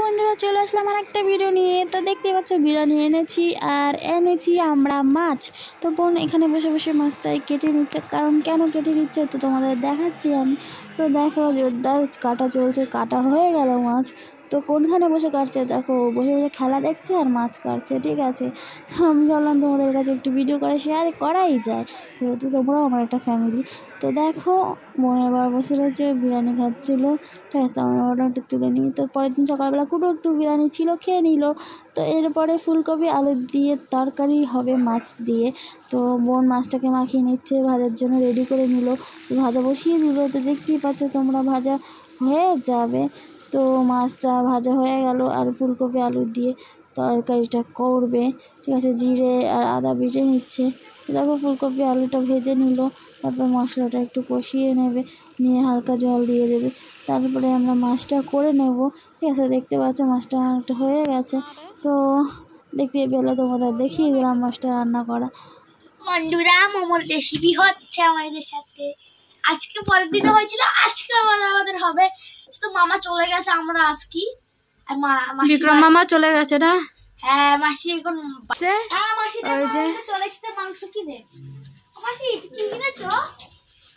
বন্ধুরা চলে আসলাম আর একটা ভিডিও নিয়ে। তো দেখতে পাচ্ছ বিরিয়ানি এনেছি আর এনেছি আমরা মাছ। তো বোন এখানে বসে বসে মাছটাই কেটে নিচ্ছে, কারণ কেন কেটে নিচ্ছে তো তোমাদের দেখাচ্ছি আমি। তো দেখো জোরদার কাটা চলছে, কাটা হয়ে গেল মাছ। তো কোনখানে বসে কাটছে দেখো, বসে বসে খেলা দেখছে আর মাছ কাটছে, ঠিক আছে। তো আমি ভাবলাম তোমাদের কাছে একটু ভিডিও করে শেয়ার করাই যায়, যেহেতু তোমরাও আমার একটা ফ্যামিলি। তো দেখো বোন এবার বসে রয়েছে বিরিয়ানি খাচ্ছিলো, ঠিক আছে। আমার ওটা একটু তুলে নিই। তো পরের দিন সকালবেলা একটু বিরিয়ানি ছিল, খেয়ে নিল। তো এরপরে ফুলকপি আলু দিয়ে তরকারি হবে মাছ দিয়ে। তো বোন মাছটাকে মাখিয়ে নিচ্ছে, ভাজার জন্য রেডি করে নিল। তো ভাজা বসিয়ে দিল। তো দেখতেই পাচ্ছ তোমরা, ভাজা হয়ে যাবে। তো মাছটা ভাজা হয়ে গেল আর ফুলকপি আলু দিয়ে তরকারিটা করবে, ঠিক আছে। জিরে আর আদা বেটে নিচ্ছে। দেখো ফুলকপি আলুটা ভেজে নিল, তারপর মশলাটা একটু কষিয়ে নেবে, নিয়ে হালকা জল দিয়ে দেবে। তারপরে আমরা মাছটা করে নেব, ঠিক আছে। দেখতে পাচ্ছ মাছটা অনেকটা হয়ে গেছে। তো দেখতে পেলে তোমাদের দেখিয়ে দিলাম মাছটা রান্না করা। বন্ধুরা মোমোর রেসিপি হচ্ছে আমাদের সাথে। আজকে পরের দিনে হয়েছিল, আজকে আমাদের হবে। তো মামা চলে গেছে, আমরা আজকে বিক্রম মামা চলে গেছে না? হ্যাঁ মাসি এখন মাসি ওই যে চলে এসেছে মাংস কিনে। মাসি কি কিনেছো?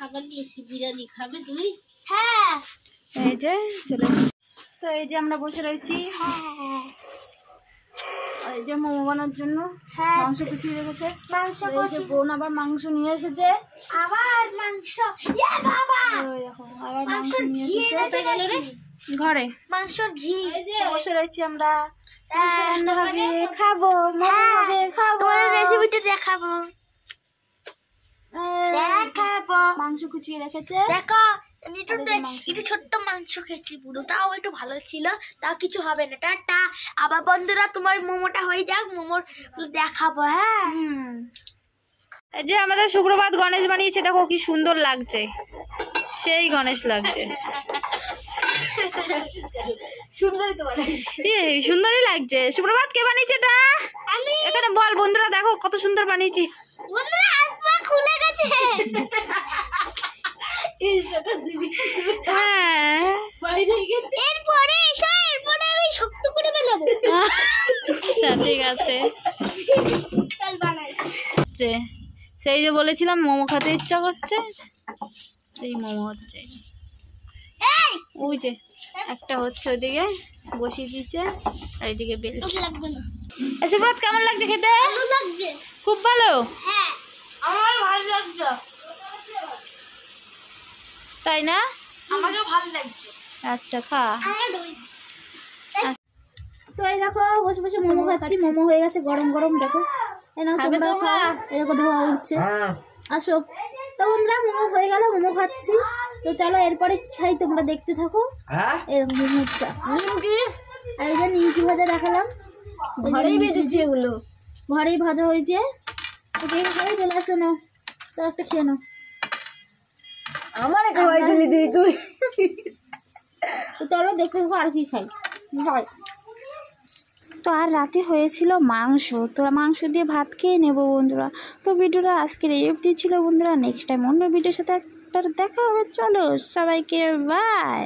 আবার নিয়েছি বিরিয়ানি, খাবে তুমি? হ্যাঁ এই যে চলে এসেছে। তো এই যে আমরা বসে রয়েছি, এই যে মোমো বানার জন্য মাংস কুচিয়ে রেখেছে। মাংস এই যে বোন আবার মাংস নিয়ে এসেছে, আবার মাংস। ইয়ে বাবা, ওই দেখো আবার মাংস মাংসের নিয়ে ঘি এসেছে এনেছে নাকি? ঘরে। মাংসর ঘি। বসে রয়েছি আমরা, মাংস রান্না হবে, খাবো, মোমো হবে, খাবো। তোমাদের রেসিপিটা দেখাবো। দেখাবো। মাংস কুচিয়ে রেখেছে, দেখো আমি একটু ছোট্ট মাংস খেয়েছি পুরো, তাও একটু ভালো ছিল। তাও কিছু হবে না। টাটা। আবার বন্ধুরা তোমার মোমোটা হয়ে যাক, মোমোর দেখাবো। হ্যাঁ এই যে আমাদের শুক্রবার গণেশ বানিয়েছে, দেখো কি সুন্দর লাগছে, সেই গণেশ লাগছে। সুন্দরই তো বানাইছি। সুন্দরই লাগছে। সুপ্রভাত কে বানিয়েছে এটা? আমি। এখানে বল বন্ধুরা, দেখো কত সুন্দর বানিয়েছি। বন্ধুরা হাত পা খুলে গেছে। হ্যাঁ এরপরে আমি শক্ত করে বানাবো। আচ্ছা ঠিক আছে। সেই যে বলেছিলাম মোমো খেতে ইচ্ছা করছে, সেই মোমো হচ্ছে। ওই যে একটা হচ্ছে, ওইদিকে বসিয়ে দিচ্ছে আর এইদিকে বেলছে। সুব্রত কেমন লাগছে খেতে? খুব ভালো। হ্যাঁ আমার ভালো লাগছে। তাই না? আমাকে ভালো লাগছে। আচ্ছা খা। তো এই দেখো বসে বসে মোমো খাচ্ছি। মোমো হয়ে গেছে গরম গরম, দেখো। তোমরা খাও, এরকম ধোয়া উঠছে। আসো। তো বন্ধুরা মোমো হয়ে গেল, মোমো খাচ্ছি। তো চলো এরপরে কি খাই তোমরা দেখতে থাকো। এরকম মুখটা আর এই যে নিমকি ভাজা দেখালাম, ঘরেই বেজেছি এগুলো, ঘরেই ভাজা হয়েছে। তো কে খাবে চলে আসো, নাও তো একটা খেয়ে নাও। আমারে খাওয়াই দিলি তুই। তো চলো দেখে দেখো আর কি খাই। তো আর রাতে হয়েছিল মাংস, তো মাংস দিয়ে ভাত খেয়ে নেবো বন্ধুরা। তো ভিডিওটা আজকের এই অবধি ছিল বন্ধুরা। নেক্সট টাইম অন্য ভিডিওর সাথে একটা দেখা হবে। চলো সবাইকে বাই।